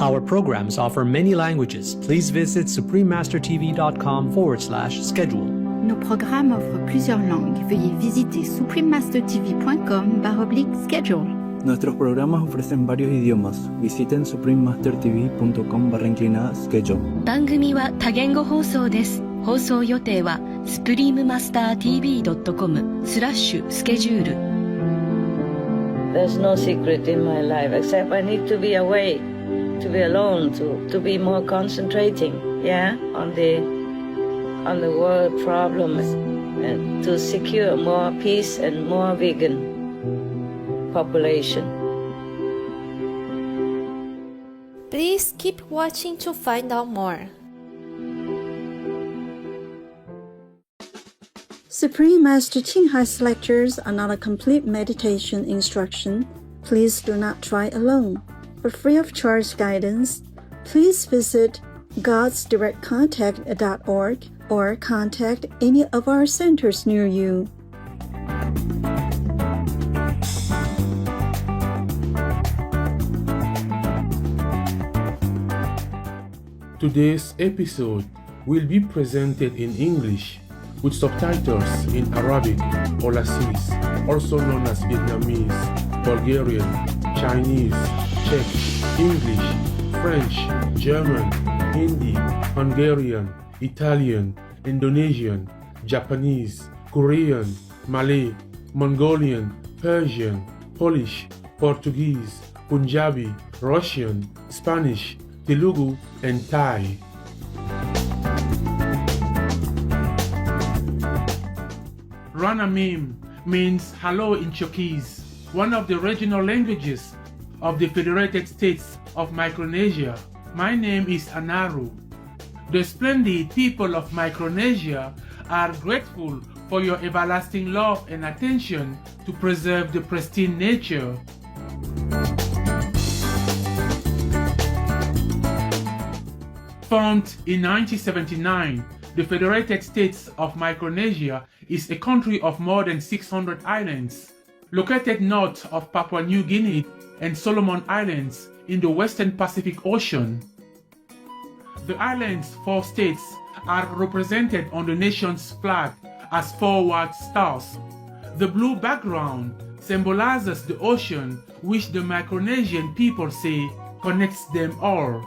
Our programs offer many languages. Please visit suprememastertv.com/schedule. Nos programmes offrent plusieurs langues. Veuillez visiter suprememastertv.com/schedule. Nuestros programas ofrecen varios idiomas. Visiten suprememastertv.com/schedule. 番組は多言語放送です。放送予定は suprememastertv.com/schedule。 There's no secret in my life except I need to be away, to be alone, to be more concentrating, on the world problems, and to secure more peace and more vegan population. Please keep watching to find out more. Supreme Master CHINGHAI's lectures are not a complete meditation instruction. Please do not try alone. For free of charge guidance, please visit godsdirectcontact.org or contact any of our centers near you. Today's episode will be presented in English with subtitles in Arabic or Lassis, also known as Vietnamese, Bulgarian, Chinese, Czech, English, French, German, Hindi, Hungarian, Italian, Indonesian, Japanese, Korean, Malay, Mongolian, Persian, Polish, Portuguese, Punjabi, Russian, Spanish, Telugu, and Thai. Ranamim means hello in Portuguese, one of the regional languages of the Federated States of Micronesia. My name is Anaru. The splendid people of Micronesia are grateful for your everlasting love and attention to preserve the pristine nature. Formed in 1979, the Federated States of Micronesia is a country of more than 600 islands, located north of Papua New Guinea and Solomon Islands in the Western Pacific Ocean. The island's 4 states are represented on the nation's flag as 4 white stars. The blue background symbolizes the ocean, which the Micronesian people say connects them all.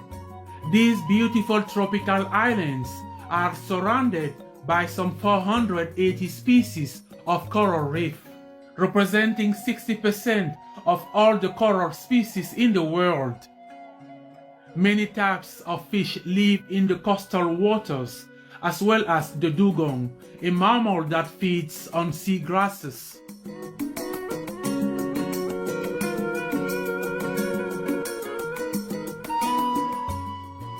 These beautiful tropical islands are surrounded by some 480 species of coral reef, representing 60% of all the coral species in the world. Many types of fish live in the coastal waters, as well as the dugong, a mammal that feeds on sea grasses.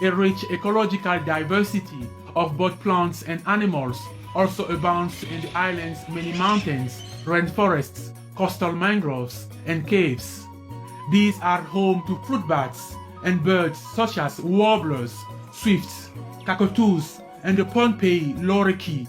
A rich ecological diversity of both plants and animals also abounds in the island's many mountains, rainforests, coastal mangroves, and caves. These are home to fruit bats and birds such as warblers, swifts, cockatoos, and the Pohnpei lorikeet.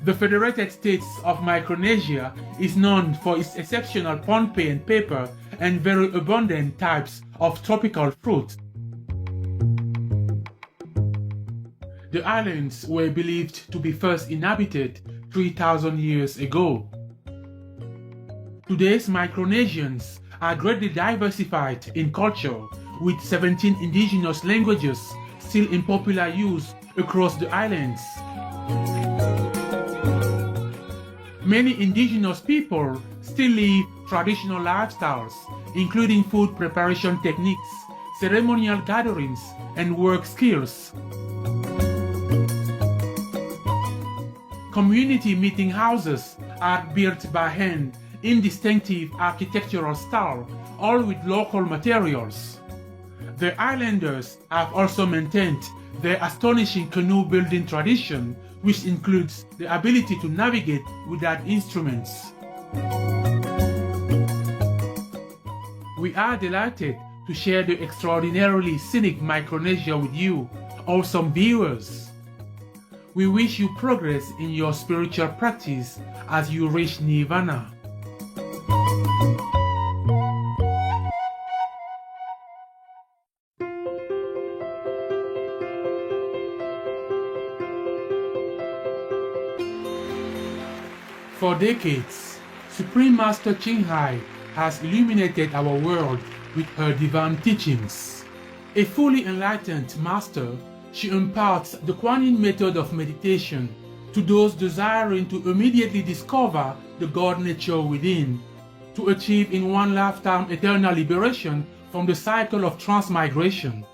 The Federated States of Micronesia is known for its exceptional Pohnpei and pepper and very abundant types of tropical fruit. The islands were believed to be first inhabited 3,000 years ago. Today's Micronesians are greatly diversified in culture, with 17 indigenous languages still in popular use across the islands. Many indigenous people still live traditional lifestyles, including food preparation techniques, ceremonial gatherings, and work skills. Community meeting houses are built by hand in distinctive architectural style, all with local materials. The islanders have also maintained their astonishing canoe building tradition, which includes the ability to navigate without instruments. We are delighted to share the extraordinarily scenic Micronesia with you, awesome viewers. We wish you progress in your spiritual practice as you reach Nirvana. decades, Supreme Master CHINGHAI has illuminated our world with her divine teachings. A fully enlightened master, she imparts the Kuan Yin method of meditation to those desiring to immediately discover the God nature within, to achieve in one lifetime eternal liberation from the cycle of transmigration.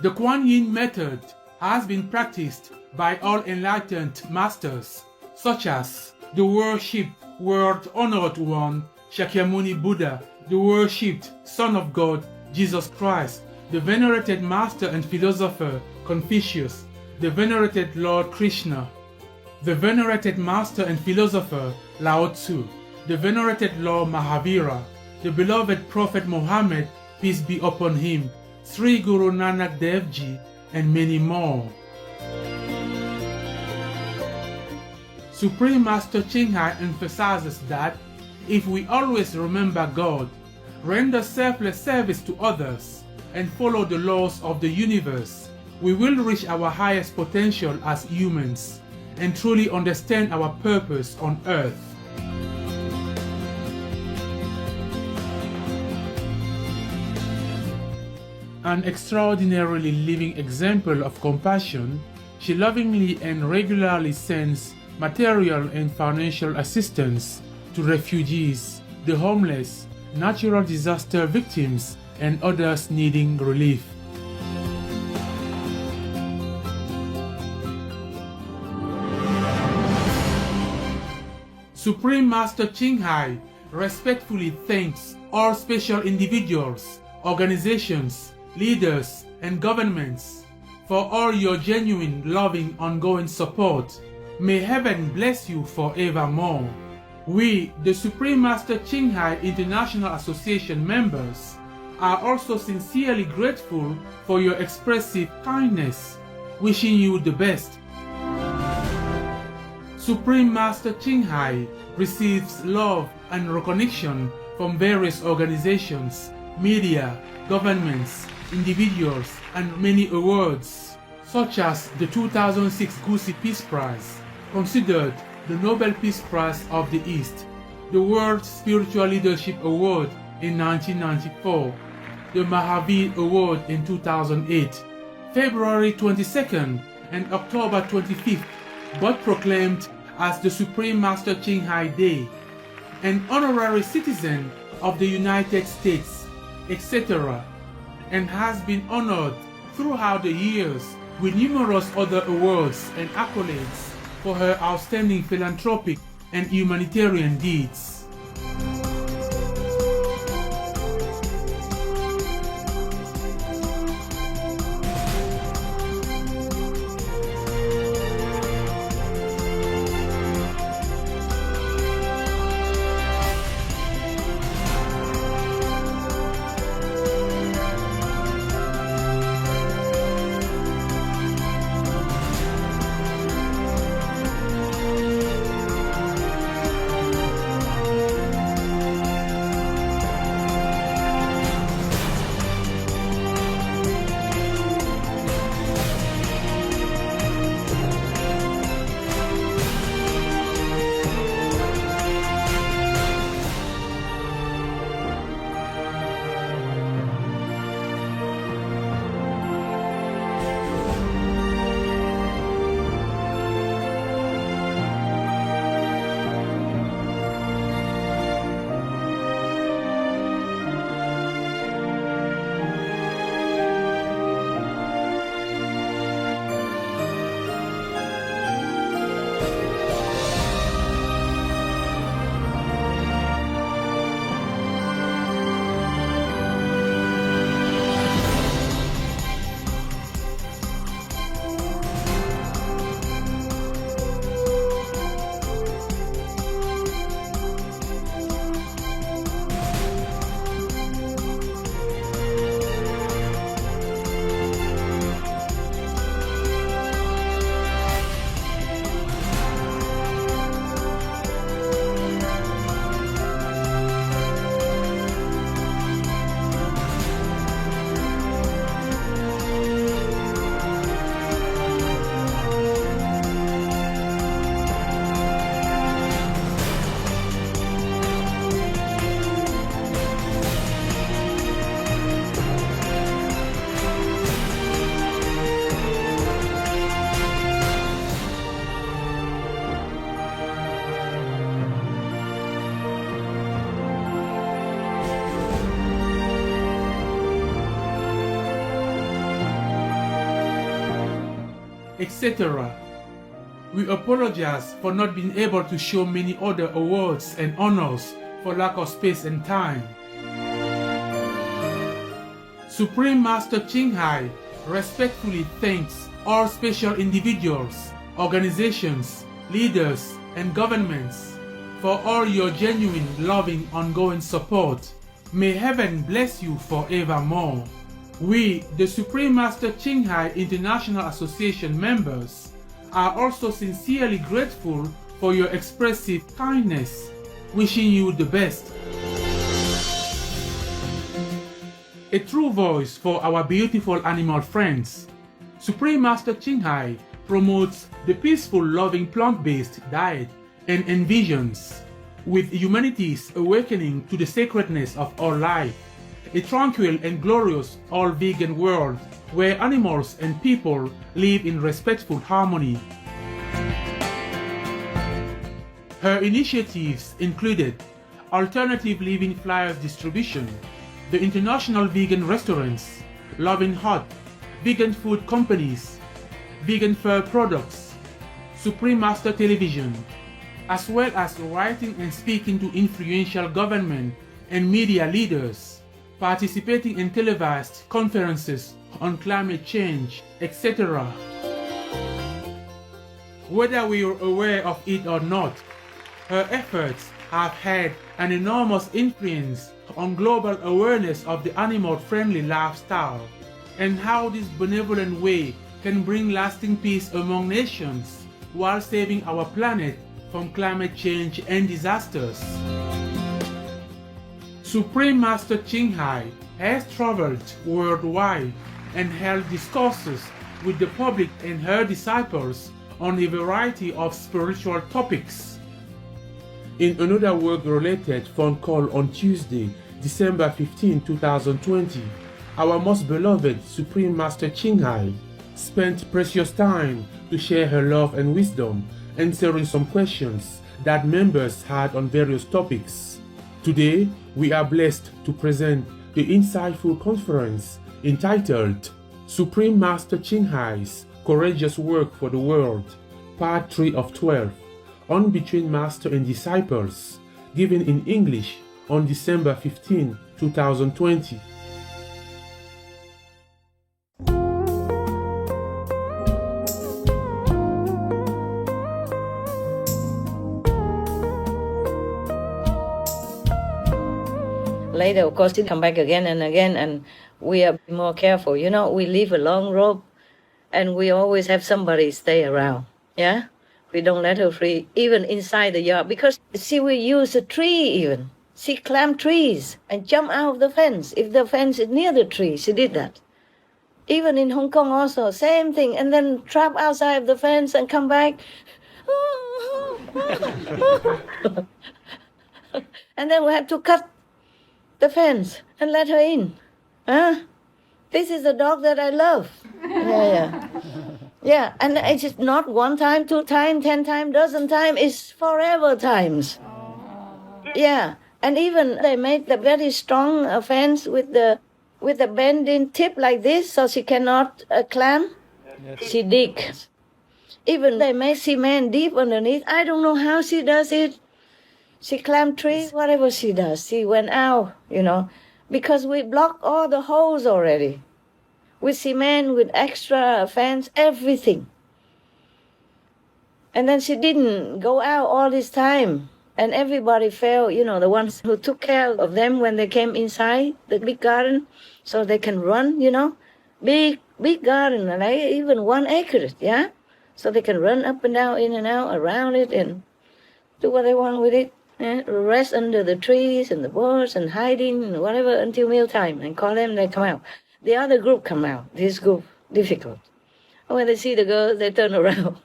The Kuan Yin method has been practiced by all enlightened masters, such as the worshipped world-honored one, Shakyamuni Buddha, the worshipped Son of God, Jesus Christ, the venerated master and philosopher, Confucius, the venerated Lord Krishna, the venerated master and philosopher, Lao Tzu, the venerated Lord Mahavira, the beloved Prophet Muhammad, peace be upon him, Sri Guru Nanak Dev Ji, and many more. Supreme Master CHINGHAI emphasizes that if we always remember God, render selfless service to others, and follow the laws of the universe, we will reach our highest potential as humans and truly understand our purpose on earth. An extraordinarily living example of compassion, she lovingly and regularly sends material and financial assistance to refugees, the homeless, natural disaster victims, and others needing relief. Supreme Master CHINGHAI respectfully thanks all special individuals, organizations, leaders, and governments for all your genuine, loving, ongoing support. May heaven bless you forevermore. We, the Supreme Master CHINGHAI International Association members, are also sincerely grateful for your expressive kindness, wishing you the best. Supreme Master CHINGHAI receives love and recognition from various organizations, media, governments, individuals, and many awards, such as the 2006 Gusi Peace Prize, considered the Nobel Peace Prize of the East, the World Spiritual Leadership Award in 1994, the Mahavir Award in 2008, February 22nd and October 25th, both proclaimed as the Supreme Master CHINGHAI Day, an honorary citizen of the United States, etc., and has been honored throughout the years with numerous other awards and accolades for her outstanding philanthropic and humanitarian deeds. etc. We apologize for not being able to show many other awards and honors for lack of space and time. Supreme Master CHINGHAI respectfully thanks all special individuals, organizations, leaders, and governments for all your genuine, loving, ongoing support. May heaven bless you forevermore. We, the Supreme Master CHINGHAI International Association members, are also sincerely grateful for your expressive kindness, wishing you the best. A true voice for our beautiful animal friends, Supreme Master CHINGHAI promotes the peaceful, loving plant-based diet and envisions, with humanity's awakening to the sacredness of all life, a tranquil and glorious all-vegan world where animals and people live in respectful harmony. Her initiatives included alternative living flyers distribution, the international vegan restaurants, Loving Hut, vegan food companies, vegan fur products, Supreme Master Television, as well as writing and speaking to influential government and media leaders, participating in televised conferences on climate change, etc. Whether we are aware of it or not, her efforts have had an enormous influence on global awareness of the animal-friendly lifestyle and how this benevolent way can bring lasting peace among nations while saving our planet from climate change and disasters. Supreme Master CHINGHAI has traveled worldwide and held discourses with the public and her disciples on a variety of spiritual topics. In another work-related phone call on Tuesday, December 15, 2020, our most beloved Supreme Master CHINGHAI spent precious time to share her love and wisdom, answering some questions that members had on various topics. Today, we are blessed to present the insightful conference entitled Supreme Master CHINGHAI's Courageous Work for the World, Part 3 of 12, on Between Master and Disciples, given in English on December 15, 2020. Later, of course, it come back again and again, and we are more careful. You know, we leave a long rope, and we always have somebody stay around. Yeah, we don't let her free, even inside the yard, because see, we use a tree even. She climbed trees and jump out of the fence. If the fence is near the tree, she did that. Even in Hong Kong also, same thing, and then trap outside of the fence and come back. And then we have to cut the fence and let her in. This is the dog that I love. Yeah, and it's just not one time, 2 times, 10 times, dozen times. It's forever times. Yeah, and even they made the very strong fence with the bending tip like this, so she cannot climb. Yes. She digs. Even they make cement deep underneath. I don't know how she does it. She climbed trees, whatever she does. She went out, you know, because we blocked all the holes already. With cement, with extra fence, everything. And then she didn't go out all this time. And everybody felt, you know, the ones who took care of them when they came inside the big garden, so they can run, you know. Big garden, like even 1 acre, yeah? So they can run up and down, in and out, around it, and do what they want with it. Rest under the trees and the bushes and hiding and whatever until mealtime and call them, they come out. The other group come out. This group, difficult. When they see the girls, they turn around.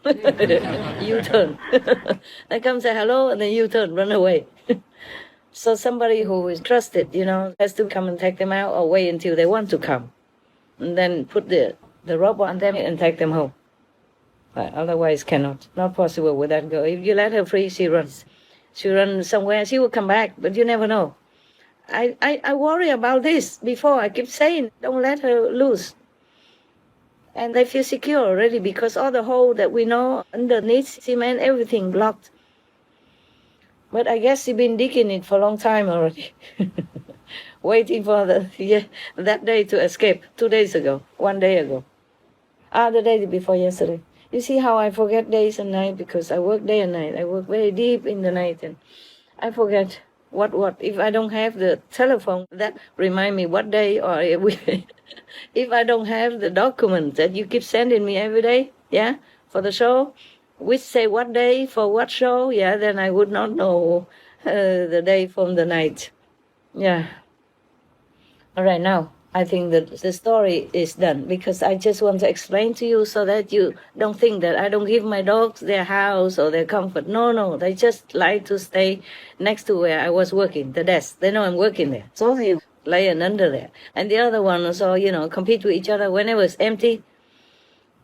U-turn. They come say hello and then U-turn, run away. So somebody who is trusted, you know, has to come and take them out or wait until they want to come. And then put the rope on them and take them home. But otherwise cannot. Not possible with that girl. If you let her free, she runs. She runs somewhere, she will come back, but you never know. I worry about this before. I keep saying, don't let her loose. And they feel secure already because all the hole that we know underneath cement, everything blocked. But I guess you've been digging it for a long time already. Waiting for that day to escape. 2 days ago, 1 day ago. The day before yesterday. You see how I forget days and night because I work day and night. I work very deep in the night and I forget what. If I don't have the telephone that remind me what day, or if I don't have the document that you keep sending me every day, yeah, for the show, which say what day for what show, yeah, then I would not know the day from the night. Yeah. All right, now I think that the story is done because I just want to explain to you so that you don't think that I don't give my dogs their house or their comfort. No, they just like to stay next to where I was working, the desk. They know I'm working there. So they laying under there. And the other one also, compete with each other. Whenever it's empty,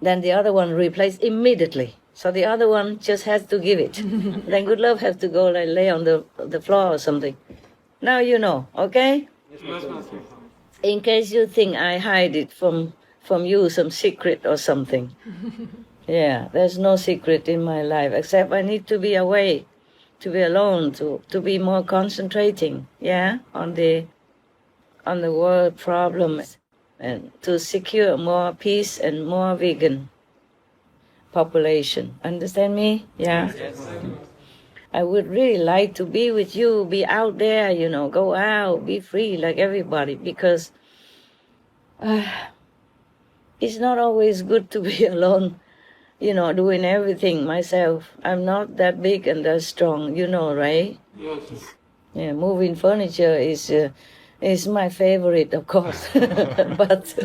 then the other one replace immediately. So the other one just has to give it. Then good love has to go like lay on the floor or something. Now you know, okay? Yes, in case you think I hide it from you, some secret or something. Yeah, there's no secret in my life, except I need to be away, to be alone, to be more concentrating, yeah, on the world problems, and to secure more peace and more vegan population. Understand me? Yeah? Yes. I would really like to be with you, be out there, go out, be free like everybody, because it's not always good to be alone, doing everything myself. I'm not that big and that strong, right? Yes. Yeah, moving furniture is my favorite, of course, but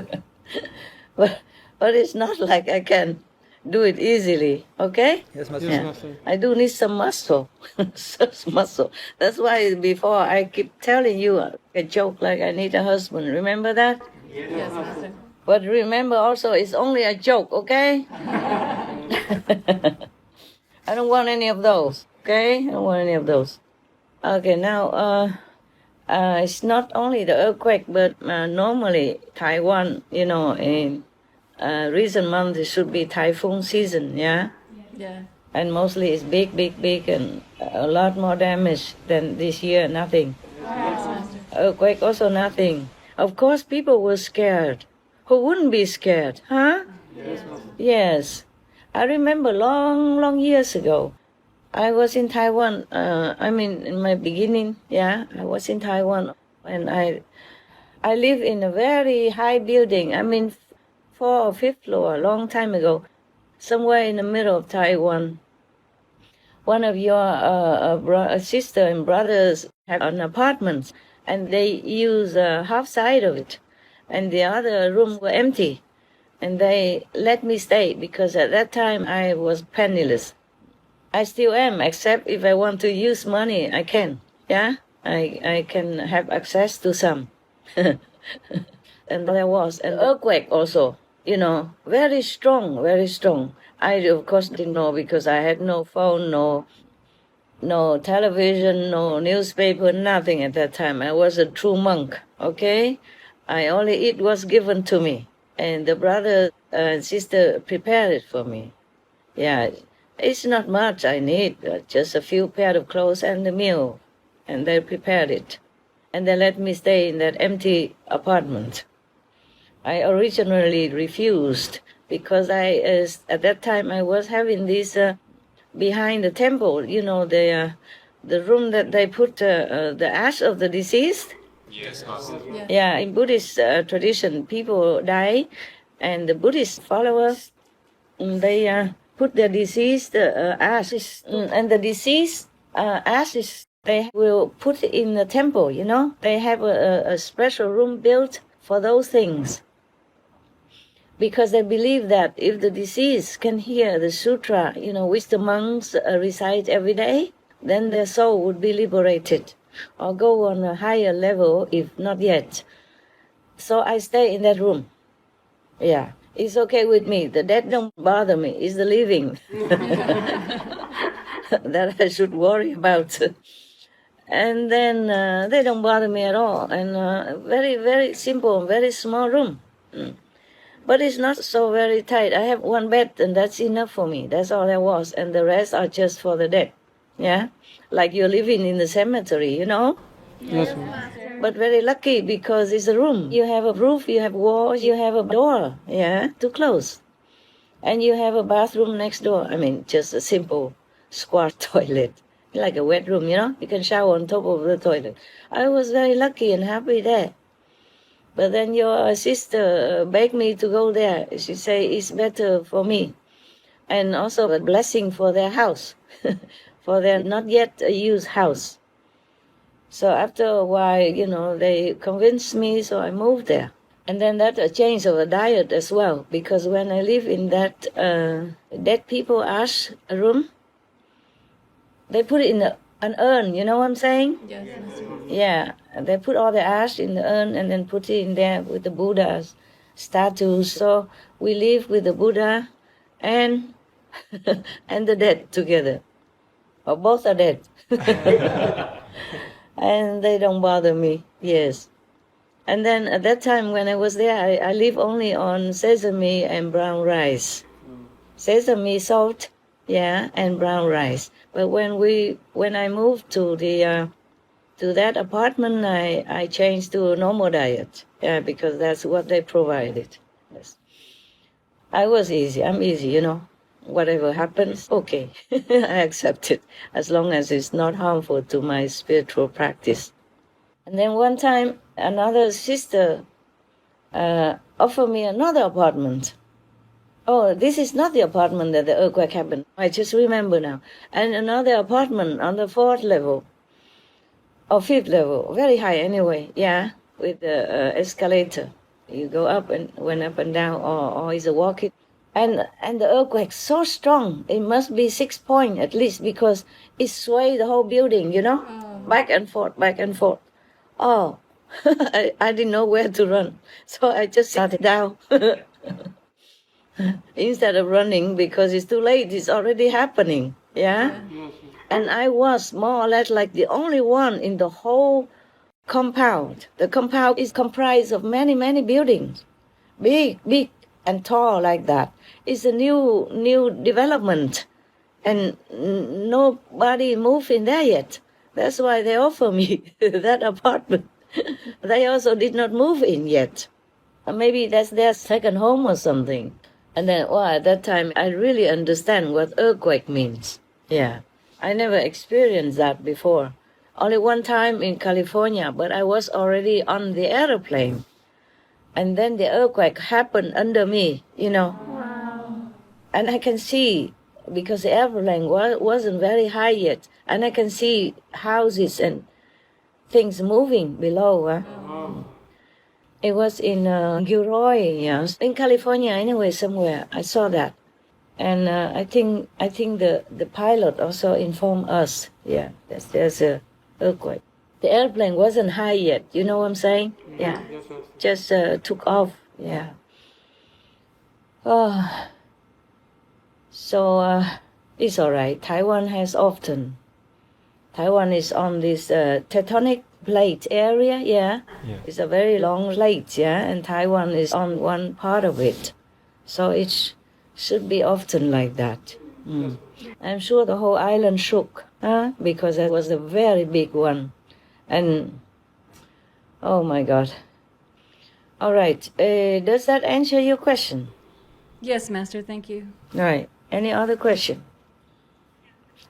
it's not like I can do it easily, okay? Yes, Master. Yeah. I do need some muscle, such muscle. That's why before I keep telling you a joke like I need a husband. Remember that? Yes, Master. But remember also, it's only a joke, okay? I don't want any of those, okay? I don't want any of those. Okay, now, it's not only the earthquake, but normally Taiwan, in recent months it should be typhoon season, yeah? Yeah. And mostly it's big, and a lot more damage than this year, nothing. Yes, earthquake also nothing. Of course, people were scared. Who wouldn't be scared, huh? Yes. Yes. I remember long years ago, I was in Taiwan. In my beginning, yeah, I was in Taiwan, and I live in a very high building. 4th or 5th floor, a long time ago, somewhere in the middle of Taiwan. One of your sister and brothers have an apartment, and they use half side of it, and the other room were empty, and they let me stay because at that time I was penniless. I still am, except if I want to use money, I can. Yeah, I can have access to some. And there was an earthquake also, very strong, very strong. I, of course, didn't know because I had no phone, no television, no newspaper, nothing at that time. I was a true monk, okay? I only eat what's given to me. And the brother and sister prepared it for me. Yeah, it's not much I need, just a few pair of clothes and a meal. And they prepared it. And they let me stay in that empty apartment. I originally refused because at that time I was having this behind the temple, the room that they put the ash of the deceased. Yes. Yeah, in Buddhist tradition, people die, and the Buddhist followers, they put their deceased ashes, and the deceased ashes they will put in the temple. They have a special room built for those things. Because they believe that if the deceased can hear the sutra, which the monks recite every day, then their soul would be liberated or go on a higher level if not yet. So I stay in that room. Yeah, it's okay with me. The dead don't bother me. It's the living that I should worry about. And then they don't bother me at all. And very, very simple, very small room. But it's not so very tight. I have one bed and that's enough for me. That's all there was. And the rest are just for the dead. Yeah? Like you're living in the cemetery, you know? Yes, ma'am. But very lucky because it's a room. You have a roof, you have walls, you have a door, yeah, to close. And you have a bathroom next door. I mean, just a simple squat toilet. Like a wet room, you know? You can shower on top of the toilet. I was very lucky and happy there. But then your sister begged me to go there. She said it's better for me. And also a blessing for their house, for their not yet used house. So after a while, you know, they convinced me, so I moved there. And then that a change of a diet as well, because when I live in that dead people ash room, they put it in an urn, you know what I'm saying? Yes. Yeah, they put all the ash in the urn and then put it in there with the Buddha's statues. So we live with the Buddha and and the dead together. Or both are dead. And they don't bother me, yes. And then at that time when I was there, I live only on sesame and brown rice. Sesame, salt, yeah, and brown rice. But when I moved to that apartment, I changed to a normal diet, yeah, because that's what they provided. Yes. I was easy. I'm easy, you know. Whatever happens, okay, I accept it, as long as it's not harmful to my spiritual practice. And then one time, another sister offered me another apartment. Oh, this is not the apartment that the earthquake happened. I just remember now. And another apartment on the 4th level, or 5th level, very high anyway, yeah, with the escalator. You go up and went up and down, or is a walking. And the earthquake so strong, it must be 6 points at least, because it swayed the whole building, you know, back and forth, back and forth. Oh, I didn't know where to run, so I just sat down instead of running, because it's too late. It's already happening, yeah. And I was more or less like the only one in the whole compound. The compound is comprised of many, many buildings, big and tall like that. It's a new development, and nobody moved in there yet. That's why they offer me that apartment. They also did not move in yet. Maybe that's their second home or something. And then, at that time, I really understand what earthquake means. Yeah, I never experienced that before. Only one time in California, but I was already on the airplane. And then the earthquake happened under me, you know. Wow. And I can see, because the airplane wasn't very high yet, and I can see houses and things moving below. Wow. It was in Gilroy, yes, in California anyway, somewhere. I saw that. And I think the pilot also informed us, yeah, there's a earthquake. The airplane wasn't high yet, you know what I'm saying? Yeah, just took off, yeah. Oh, so it's all right. Taiwan has often. Taiwan is on this tectonic plate area, yeah. It's a very long plate, yeah, and Taiwan is on one part of it. So it should be often like that. I'm sure the whole island shook, because it was a very big one. And, oh my God. All right, does that answer your question? Yes, Master, thank you. All right, any other question?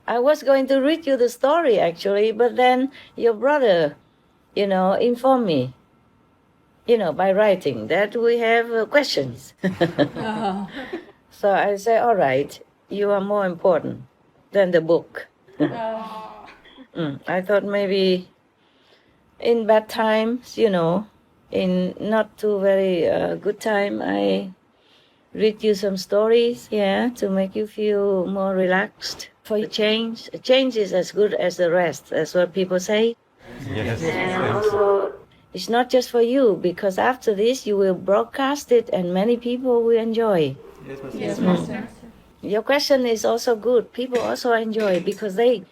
I was going to read you the story, actually, but then your brother, informed me, by writing that we have questions. So I say, all right, you are more important than the book. I thought maybe in bad times, in not too very good time, I read you some stories, to make you feel more relaxed. For a change is as good as the rest. That's what people say. Yes. And also, it's not just for you, because after this you will broadcast it and many people will enjoy. Yes, Master. Your question is also good. People also enjoy because they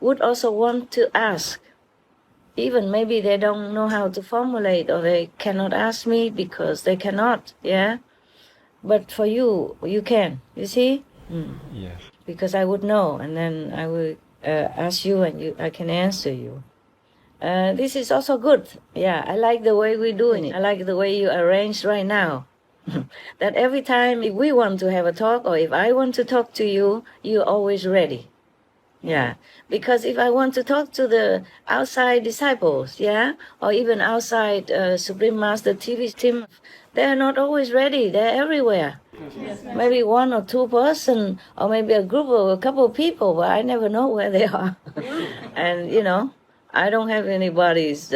would also want to ask. Even maybe they don't know how to formulate, or they cannot ask me because they cannot, But for you, you can. You see? Yes. Because I would know, and then I will ask you, and I can answer you. This is also good. Yeah, I like the way we're doing it. I like the way you arranged right now. That every time if we want to have a talk, or if I want to talk to you, you're always ready. Yeah, because if I want to talk to the outside disciples, yeah, or even outside Supreme Master TV team, they're not always ready. They're everywhere. Yes, maybe one or two person, or maybe a group of a couple of people, but I never know where they are. And you know, I don't have anybody's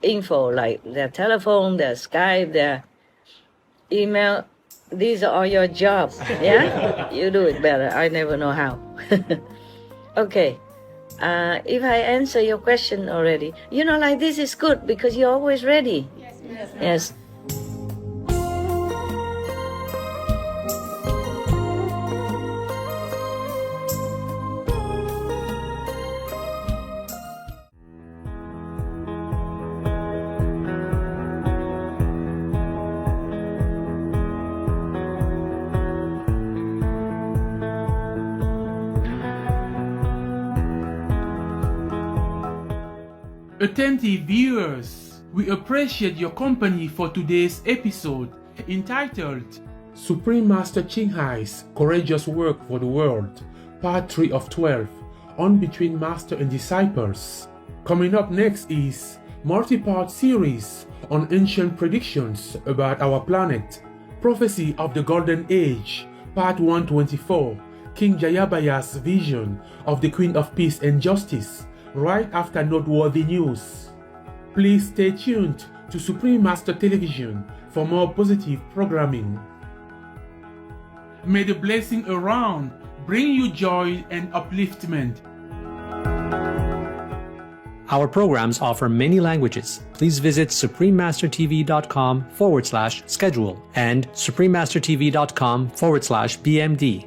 info, like their telephone, their Skype, their email. These are all your jobs. Yeah, you do it better. I never know how. Okay, if I answer your question already, you know, like this is good because you're always ready. Yes. Attentive viewers, we appreciate your company for today's episode entitled Supreme Master CHINGHAI's Courageous Work for the World, Part 3 of 12, on Between Master and Disciples. Coming up next is multi-part series on ancient predictions about our planet, Prophecy of the Golden Age, Part 124, King Jayabaya's vision of the Queen of Peace and Justice, right after noteworthy news. Please stay tuned to Supreme Master Television for more positive programming. May the blessing around bring you joy and upliftment. Our programs offer many languages. Please visit suprememastertv.com/schedule and suprememastertv.com/BMD.